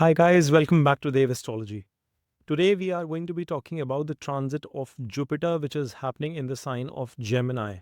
Hi guys, welcome back to Dev Astrology. Today we are going to be talking about the transit of Jupiter which is happening in the sign of Gemini.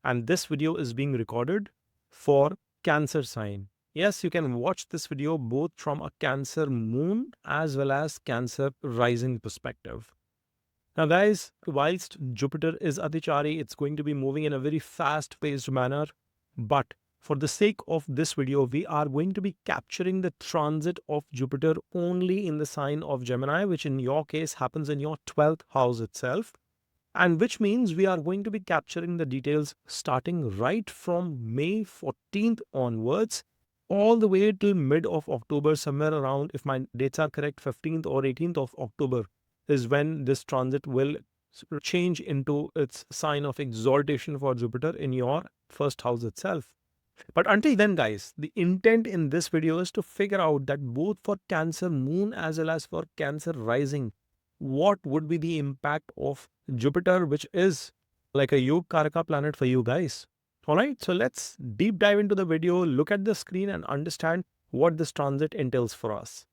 And this video is being recorded for Cancer sign. Yes, you can watch this video both from a Cancer moon as well as Cancer rising perspective. Now guys, whilst Jupiter is Atichari, it's going to be moving in a very fast-paced manner, but for the sake of this video, we are going to be capturing the transit of Jupiter only in the sign of Gemini, which in your case happens in your 12th house itself. And which means we are going to be capturing the details starting right from May 14th onwards, all the way till mid of October, somewhere around, if my dates are correct, 15th or 18th of October is when this transit will change into its sign of exaltation for Jupiter in your first house itself. But until then, guys, the intent in this video is to figure out that both for Cancer moon as well as for Cancer rising, what would be the impact of Jupiter, which is like a Yog Karaka planet for you guys. Alright, so let's deep dive into the video, look at the screen and understand what this transit entails for us.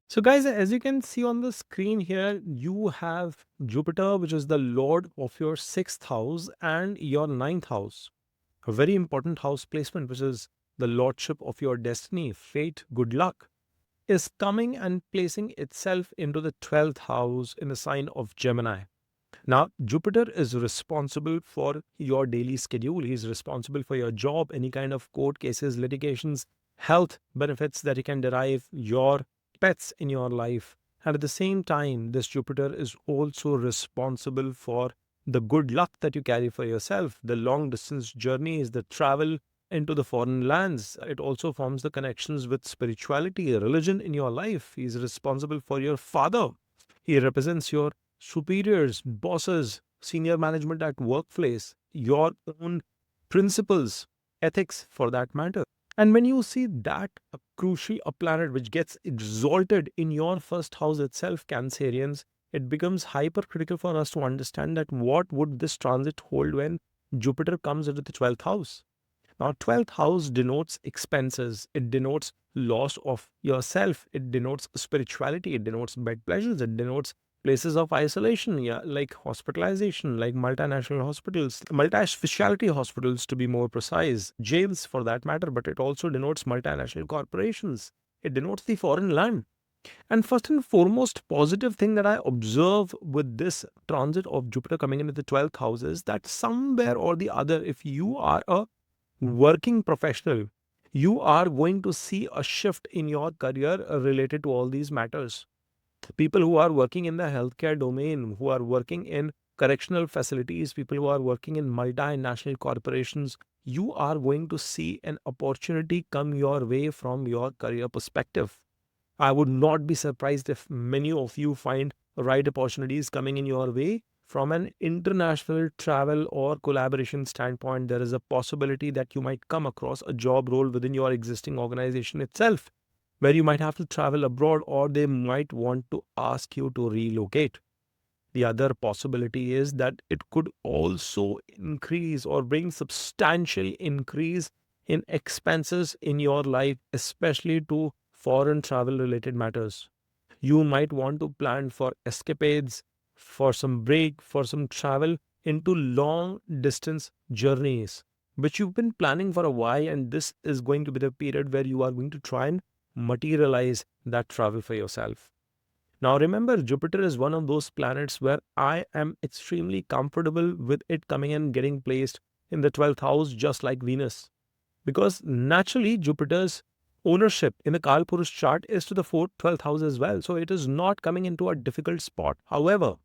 So guys, as you can see on the screen here, you have Jupiter, which is the lord of your 6th house and your 9th house. A very important house placement, which is the lordship of your destiny, fate, good luck, is coming and placing itself into the 12th house in the sign of Gemini. Now, Jupiter is responsible for your daily schedule. He's responsible for your job, any kind of court cases, litigations, health benefits that you can derive, your pets in your life. And at the same time, this Jupiter is also responsible for the good luck that you carry for yourself, the long distance journeys, the travel into the foreign lands. It also forms the connections with spirituality, religion in your life. He is responsible for your father. He represents your superiors, bosses, senior management at workplace, your own principles, ethics for that matter. And when you see that crucial a planet which gets exalted in your first house itself, Cancerians, it becomes hypercritical for us to understand that what would this transit hold when Jupiter comes into the 12th house. Now, 12th house denotes expenses. It denotes loss of yourself. It denotes spirituality. It denotes bed pleasures. It denotes places of isolation, yeah, like hospitalization, like multinational hospitals, multi-specialty hospitals to be more precise, jails for that matter, but it also denotes multinational corporations. It denotes the foreign land. And first and foremost positive thing that I observe with this transit of Jupiter coming into the 12th house is that somewhere or the other, if you are a working professional, you are going to see a shift in your career related to all these matters. People who are working in the healthcare domain, who are working in correctional facilities, people who are working in multinational corporations, you are going to see an opportunity come your way from your career perspective. I would not be surprised if many of you find right opportunities coming in your way. From an international travel or collaboration standpoint, there is a possibility that you might come across a job role within your existing organization itself, where you might have to travel abroad or they might want to ask you to relocate. The other possibility is that it could also increase or bring substantial increase in expenses in your life, especially to foreign travel related matters. You might want to plan for escapades, for some break, for some travel into long distance journeys, which you've been planning for a while, and this is going to be the period where you are going to try and materialize that travel for yourself. Now remember, Jupiter is one of those planets where I am extremely comfortable with it coming and getting placed in the 12th house, just like Venus. Because naturally, Jupiter's ownership in the Kalpurush chart is to the 4th, 12th house as well. So it is not coming into a difficult spot. However,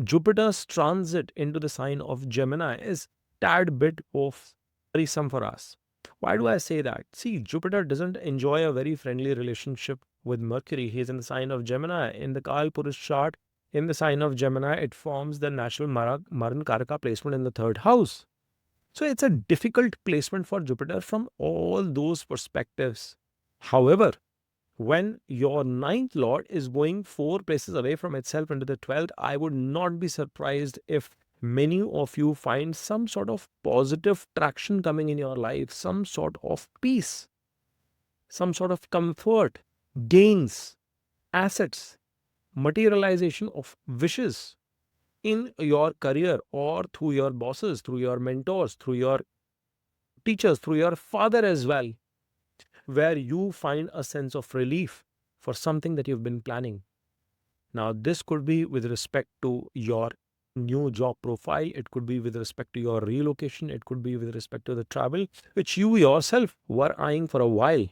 Jupiter's transit into the sign of Gemini is tad bit of worrisome for us. Why do I say that? See, Jupiter doesn't enjoy a very friendly relationship with Mercury. He is in the sign of Gemini. In the Kalpurush chart, in the sign of Gemini, it forms the natural Maran Karaka placement in the third house. So it's a difficult placement for Jupiter from all those perspectives. However, when your ninth lord is going 4 places away from itself into the 12th, I would not be surprised if many of you find some sort of positive traction coming in your life, some sort of peace, some sort of comfort, gains, assets, materialization of wishes in your career or through your bosses, through your mentors, through your teachers, through your father as well, where you find a sense of relief for something that you've been planning. Now, this could be with respect to your new job profile, it could be with respect to your relocation, it could be with respect to the travel, which you yourself were eyeing for a while.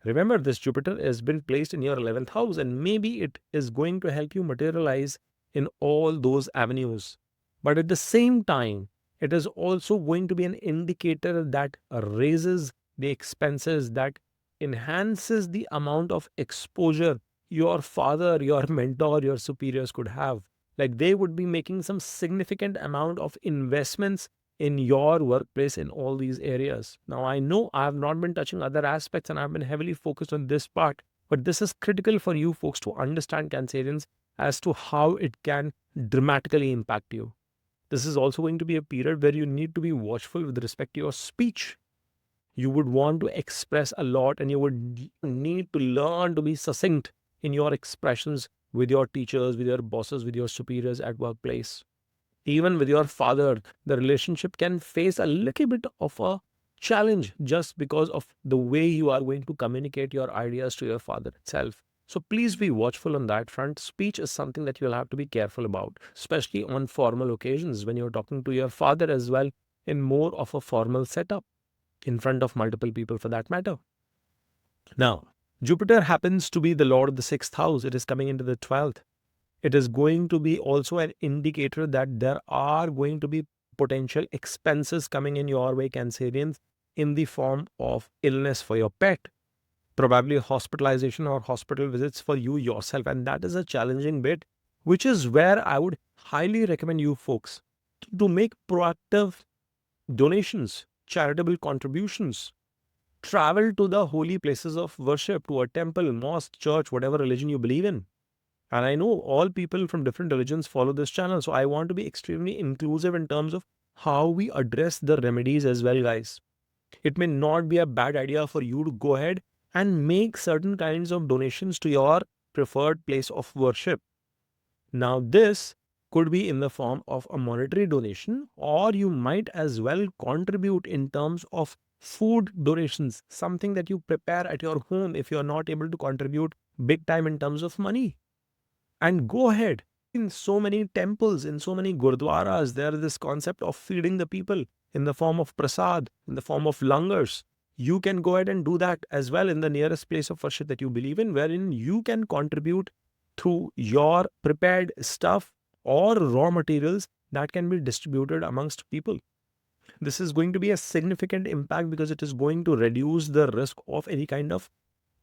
Remember, this Jupiter has been placed in your 11th house, and maybe it is going to help you materialize in all those avenues. But at the same time, it is also going to be an indicator that raises the expenses, that enhances the amount of exposure your father, your mentor, your superiors could have. Like they would be making some significant amount of investments in your workplace in all these areas. Now, I know I have not been touching other aspects and I've been heavily focused on this part, but this is critical for you folks to understand, Cancerians, as to how it can dramatically impact you. This is also going to be a period where you need to be watchful with respect to your speech. You would want to express a lot and you would need to learn to be succinct in your expressions with your teachers, with your bosses, with your superiors at workplace. Even with your father, the relationship can face a little bit of a challenge just because of the way you are going to communicate your ideas to your father itself. So please be watchful on that front. Speech is something that you'll have to be careful about, especially on formal occasions when you're talking to your father as well in more of a formal setup in front of multiple people for that matter. Now, Jupiter happens to be the lord of the 6th house. It is coming into the 12th. It is going to be also an indicator that there are going to be potential expenses coming in your way, Cancerians, in the form of illness for your pet, probably hospitalization or hospital visits for you yourself. And that is a challenging bit, which is where I would highly recommend you folks to make proactive donations, charitable contributions, travel to the holy places of worship, to a temple, mosque, church, whatever religion you believe in. And I know all people from different religions follow this channel. So I want to be extremely inclusive in terms of how we address the remedies as well, guys. It may not be a bad idea for you to go ahead and make certain kinds of donations to your preferred place of worship. Now, this could be in the form of a monetary donation, or you might as well contribute in terms of food donations, something that you prepare at your home if you're not able to contribute big time in terms of money. And go ahead. In so many temples, in so many gurdwaras, there is this concept of feeding the people in the form of prasad, in the form of langars. You can go ahead and do that as well in the nearest place of worship that you believe in, wherein you can contribute through your prepared stuff or raw materials that can be distributed amongst people. This is going to be a significant impact because it is going to reduce the risk of any kind of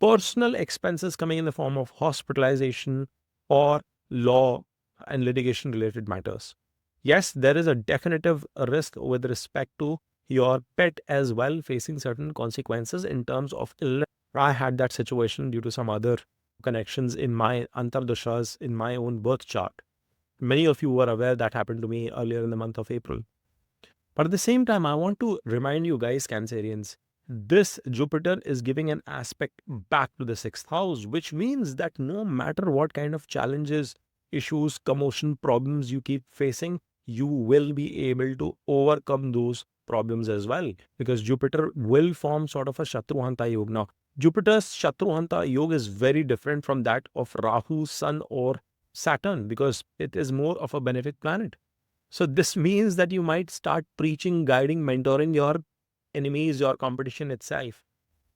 personal expenses coming in the form of hospitalization or law and litigation related matters. Yes, there is a definitive risk with respect to your pet as well facing certain consequences in terms of illness. I had that situation due to some other connections in my antardashas in my own birth chart. Many of you were aware that happened to me earlier in the month of April. But at the same time, I want to remind you guys, Cancerians, this Jupiter is giving an aspect back to the 6th house, which means that no matter what kind of challenges, issues, commotion, problems you keep facing, you will be able to overcome those problems as well. Because Jupiter will form sort of a Shatruhanta Yoga. Now, Jupiter's Shatruhanta Yoga is very different from that of Rahu, Sun, or Saturn because it is more of a benefic planet. So this means that you might start preaching, guiding, mentoring your enemies, your competition itself.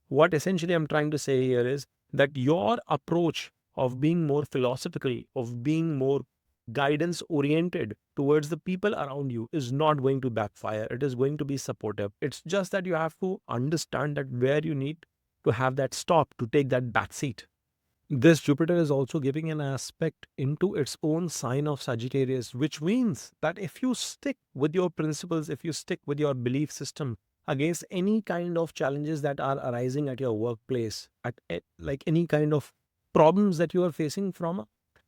What essentially I'm trying to say here is that your approach of being more philosophical, of being more guidance oriented towards the people around you is not going to backfire. It is going to be supportive. It's just that you have to understand that where you need to have that stop, to take that back seat. This Jupiter is also giving an aspect into its own sign of Sagittarius, which means that if you stick with your principles, if you stick with your belief system against any kind of challenges that are arising at your workplace, like any kind of problems that you are facing from a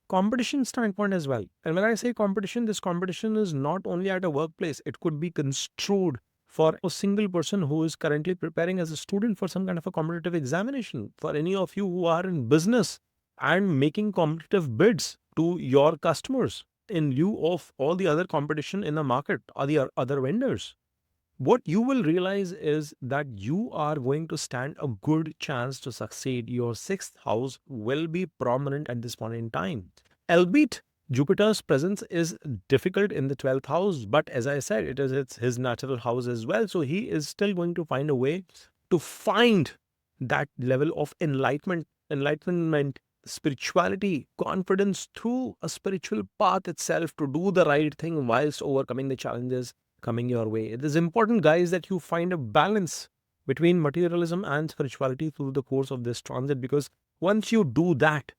competition standpoint as well. And when I say competition, this competition is not only at a workplace, it could be construed for a single person who is currently preparing as a student for some kind of a competitive examination, for any of you who are in business and making competitive bids to your customers in lieu of all the other competition in the market or the other vendors. What you will realize is that you are going to stand a good chance to succeed. Your sixth house will be prominent at this point in time. Albeit Jupiter's presence is difficult in the 12th house, but as I said, it's his natural house as well. So he is still going to find a way to find that level of enlightenment, spirituality, confidence through a spiritual path itself to do the right thing whilst overcoming the challenges coming your way. It is important, guys, that you find a balance between materialism and spirituality through the course of this transit, because once you do that,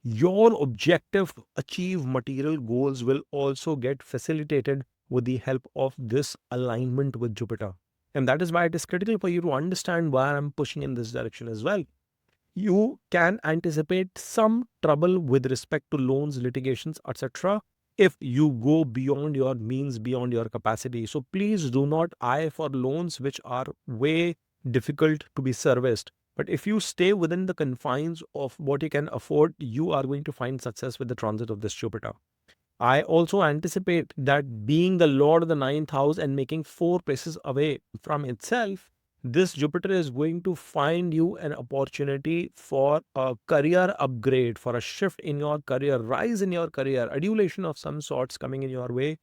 your objective to achieve material goals will also get facilitated with the help of this alignment with Jupiter. And that is why it is critical for you to understand why I'm pushing in this direction as well. You can anticipate some trouble with respect to loans, litigations, etc., if you go beyond your means, beyond your capacity. So please do not eye for loans which are way difficult to be serviced. But if you stay within the confines of what you can afford, you are going to find success with the transit of this Jupiter. I also anticipate that being the Lord of the ninth house and making 4 places away from itself, this Jupiter is going to find you an opportunity for a career upgrade, for a shift in your career, rise in your career, adulation of some sorts coming in your way,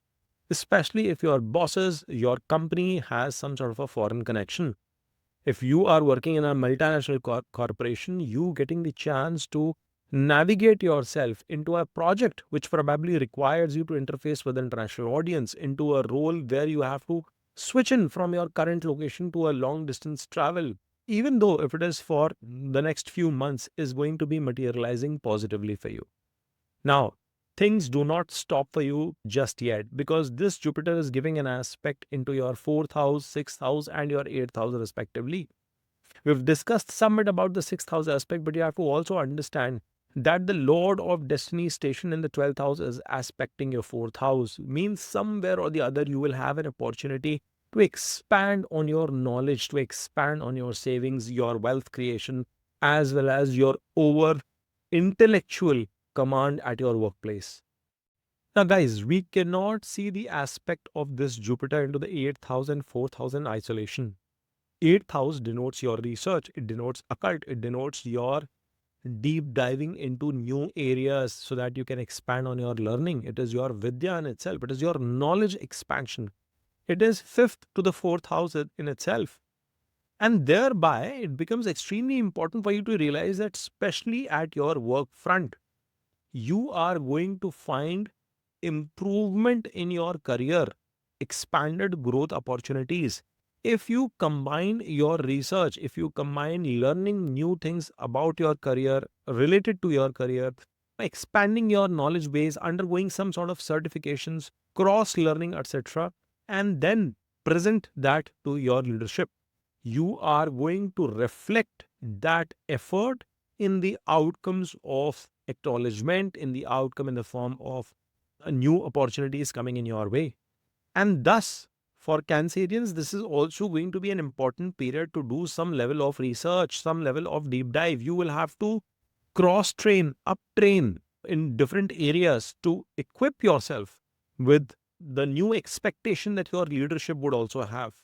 especially if your bosses, your company has some sort of a foreign connection. If you are working in a multinational corporation, you getting the chance to navigate yourself into a project which probably requires you to interface with an international audience, into a role where you have to switch in from your current location to a long distance travel, even though if it is for the next few months, is going to be materializing positively for you. Now, things do not stop for you just yet, because this Jupiter is giving an aspect into your 4th house, 6th house, and your 8th house, respectively. We've discussed somewhat about the 6th house aspect, but you have to also understand that the Lord of Destiny station in the 12th house is aspecting your 4th house. Means somewhere or the other, you will have an opportunity to expand on your knowledge, to expand on your savings, your wealth creation, as well as your over intellectual command at your workplace. Now, guys, we cannot see the aspect of this Jupiter into the 8th house and 4th house in isolation. 8th house denotes your research, it denotes occult, it denotes your deep diving into new areas so that you can expand on your learning. It is your Vidya in itself, it is your knowledge expansion. It is fifth to the 4th house in itself. And thereby, it becomes extremely important for you to realize that, especially at your work front, you are going to find improvement in your career, expanded growth opportunities. If you combine your research, if you combine learning new things about your career, related to your career, expanding your knowledge base, undergoing some sort of certifications, cross learning, etc., and then present that to your leadership, you are going to reflect that effort in the outcomes of acknowledgement, in the outcome in the form of new opportunities coming in your way. And thus, for Cancerians, this is also going to be an important period to do some level of research, some level of deep dive. You will have to cross train, up train in different areas to equip yourself with the new expectation that your leadership would also have.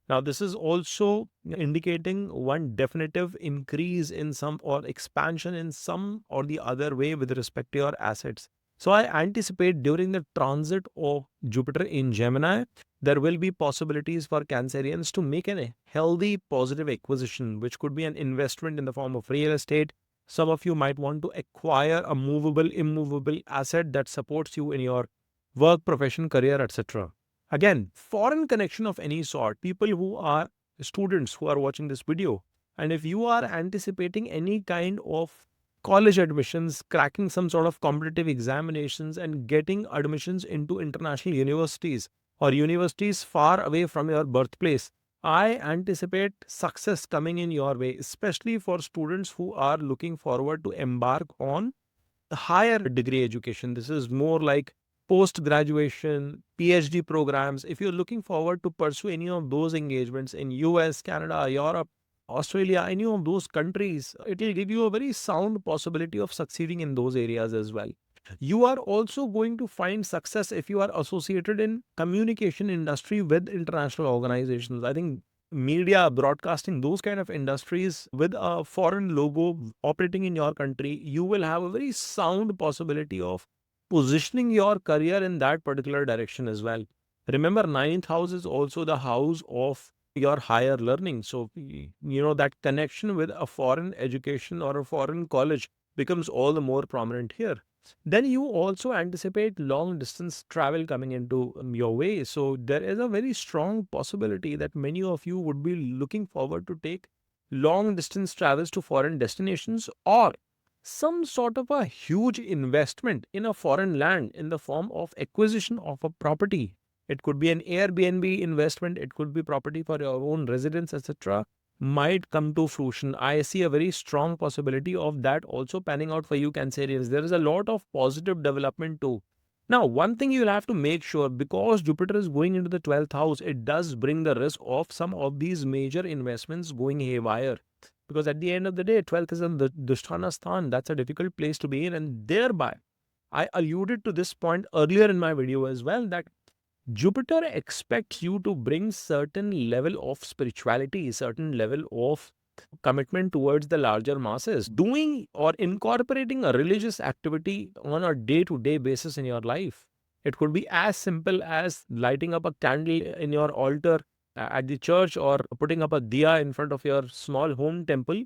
Now, this is also indicating one definitive increase in some or expansion in some or the other way with respect to your assets. So, I anticipate during the transit of Jupiter in Gemini, there will be possibilities for Cancerians to make a healthy, positive acquisition, which could be an investment in the form of real estate. Some of you might want to acquire a movable, immovable asset that supports you in your work, profession, career, etc. Again, foreign connection of any sort, people who are students who are watching this video, and if you are anticipating any kind of college admissions, cracking some sort of competitive examinations, and getting admissions into international universities or universities far away from your birthplace. I anticipate success coming in your way, especially for students who are looking forward to embark on higher degree education. This is more like post graduation, PhD programs. If you're looking forward to pursue any of those engagements in US, Canada, Europe, Australia, any of those countries, it will give you a very sound possibility of succeeding in those areas as well. You are also going to find success if you are associated in communication industry with international organizations. I think media, broadcasting, those kind of industries with a foreign logo operating in your country, you will have a very sound possibility of positioning your career in that particular direction as well. Remember, ninth house is also the house of your higher learning. So, that connection with a foreign education or a foreign college becomes all the more prominent here. Then you also anticipate long distance travel coming into your way. So there is a very strong possibility that many of you would be looking forward to take long distance travels to foreign destinations or some sort of a huge investment in a foreign land in the form of acquisition of a property. It could be an Airbnb investment, it could be property for your own residence, etc. Might come to fruition. I see a very strong possibility of that also panning out for you, Cancerians. There is a lot of positive development too. Now, one thing you'll have to make sure, because Jupiter is going into the 12th house, it does bring the risk of some of these major investments going haywire. Because at the end of the day, 12th is in the Dushtana Sthan. That's a difficult place to be in. And thereby, I alluded to this point earlier in my video as well, that Jupiter expects you to bring certain level of spirituality, certain level of commitment towards the larger masses, doing or incorporating a religious activity on a day-to-day basis in your life. It could be as simple as lighting up a candle in your altar at the church or putting up a diya in front of your small home temple.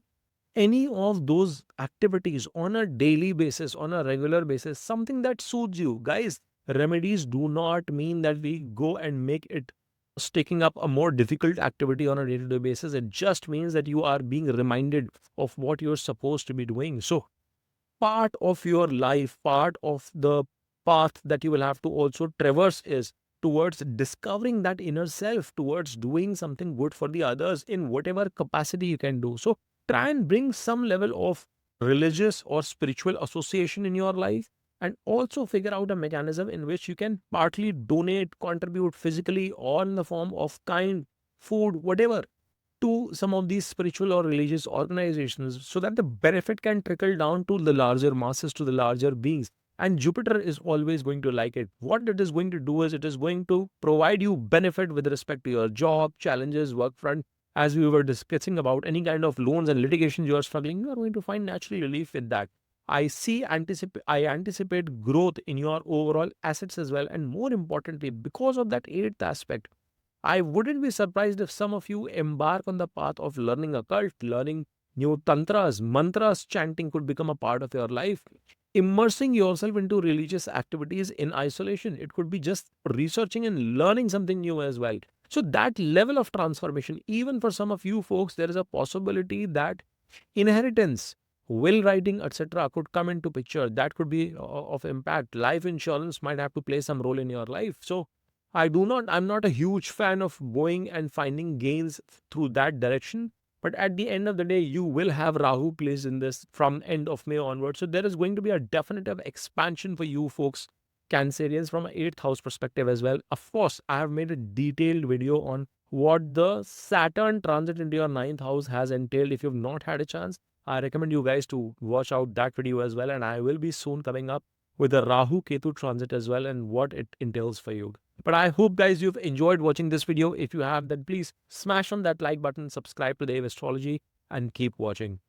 Any of those activities on a daily basis, on a regular basis, something that suits you. Guys, remedies do not mean that we go and make it sticking up a more difficult activity on a day-to-day basis. It just means that you are being reminded of what you're supposed to be doing. So part of your life, part of the path that you will have to also traverse is towards discovering that inner self, towards doing something good for the others in whatever capacity you can do. So try and bring some level of religious or spiritual association in your life, and also figure out a mechanism in which you can partly donate, contribute physically or in the form of kind, food, whatever, to some of these spiritual or religious organizations, so that the benefit can trickle down to the larger masses, to the larger beings. And Jupiter is always going to like it. What it is going to do is it is going to provide you benefit with respect to your job, challenges, work front. As we were discussing about any kind of loans and litigation you are struggling, you are going to find natural relief with that. I anticipate growth in your overall assets as well. And more importantly, because of that eighth aspect, I wouldn't be surprised if some of you embark on the path of learning occult, learning new tantras, mantras, chanting could become a part of your life. Immersing yourself into religious activities in isolation. It could be just researching and learning something new as well. So that level of transformation, even for some of you folks, there is a possibility that inheritance, will writing, etc., could come into picture. That could be of impact. Life insurance might have to play some role in your life. So I'm not a huge fan of going and finding gains through that direction. But at the end of the day, you will have Rahu placed in this from end of May onwards. So there is going to be a definitive expansion for you folks, Cancerians, from an 8th house perspective as well. Of course, I have made a detailed video on what the Saturn transit into your 9th house has entailed. If you've not had a chance, I recommend you guys to watch out that video as well. And I will be soon coming up with the Rahu Ketu transit as well and what it entails for you. But I hope, guys, you've enjoyed watching this video. If you have, then please smash on that like button, subscribe to Dave Astrology, and keep watching.